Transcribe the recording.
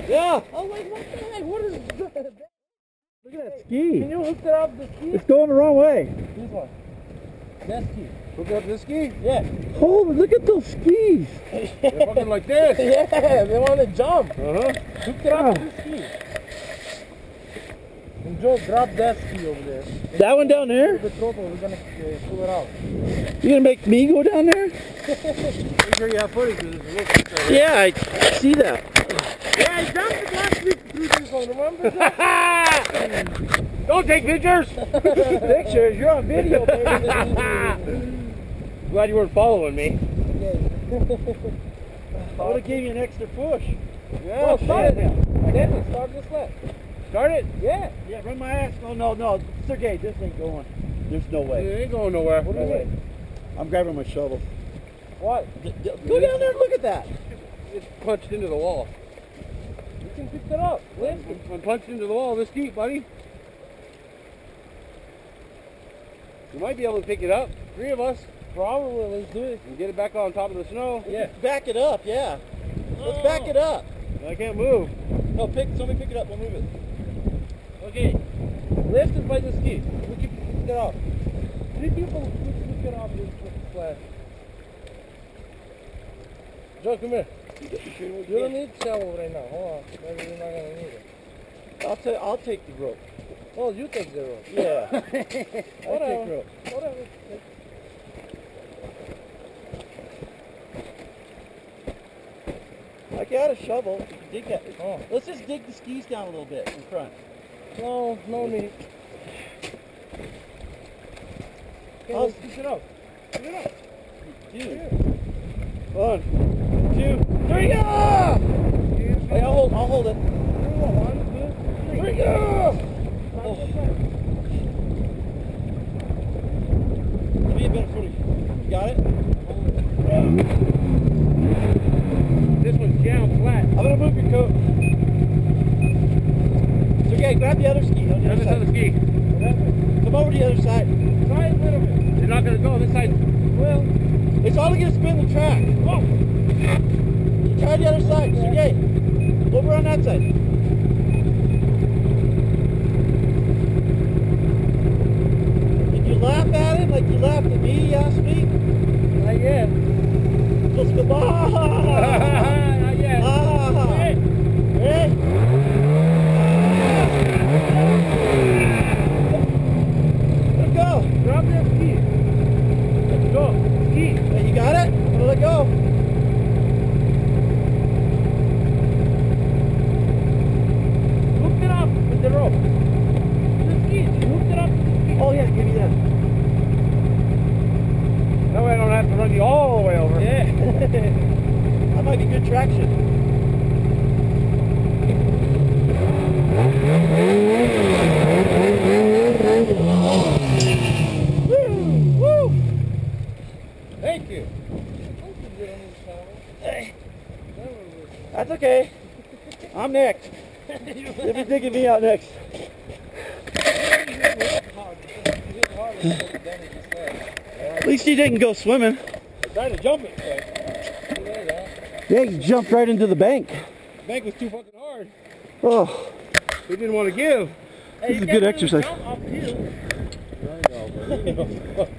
Yeah. I was like, what the heck? What is that? Look at that ski. Can you hook it up the ski? It's going the wrong way. This one. That ski. Hook up this ski? Yeah. Holy, look at those skis. They're fucking like this. Yeah, they want to jump. Uh-huh. Hook it up to the ski. And Joe, drop that ski over there. That one down there? The throttle, we're gonna pull it out. You gonna make me go down there? Make sure you have footage of this. Look, Yeah, I see that. Yeah, I jumped it last week through this one, remember? don't take pictures. Pictures, you're on video, baby. Glad you weren't following me. I would have gave you an extra push. Yeah, Well, start shit. it now. Then start the sled. Start it? Yeah. Yeah, run my ass. Oh, no, Sergey, this ain't going. There's no It way. ain't going nowhere. What do you mean? I'm grabbing my shovel. What? Go down there and look at that. It's punched into the wall. You can pick that up. Lift it. I'm punched into the wall this deep, buddy. You might be able to pick it up. 3 of us. Probably, let's do it. And get it back on top of the snow. Yeah. Back it up, yeah. Let's back it up. I can't move. No, somebody pick it up. We'll move it. Okay. Lift it by the ski. We can pick it up. 3 people pick it up this sled. Joe, come here. You don't need shovel right now. Hold on. Maybe you're not gonna need it. I'll take the rope. Oh, you take the rope. Yeah. I'll Whatever. take rope. Whatever. I got a shovel. Dig that. Oh. Let's just dig the skis down a little bit in front. No, no need. Okay, I'll- let's pick it up. Pick it up. Dude. Here. 1, 2, 3, go! Hey, I'll hold it. 1, 2, 3. 3, go! Oh. Give me a bit of footage. You got it? This one's down flat. I'm gonna move your coat. So, okay, grab the other ski on the Grab other this other side. ski. Come over to the other side. Try it a little bit. They're not going to go this side. Well, It's only gonna spin the track. oh. Try the other side. Okay. Over on that side. If you laugh at him like you laughed at me last week, Not yet. just go, ah! Not yet. Ah! Hey. Hey! Let it go. Drop that ski. Let's go. Ski. Hey, you got it? I'm gonna let go. Hook it up with the rope. The ski. Hook it up with the ski. Oh yeah, give me that. That way I don't have to run you all the way over. Yeah. That might be good traction. Woo! Thank you. That's okay. I'm next. They'll be digging me out next. At least he didn't go swimming. I tried to jump it. Yeah, he jumped right into the bank. The bank was too fucking hard. Oh, He didn't want to give. this is a good exercise. Jump uphill. I know, but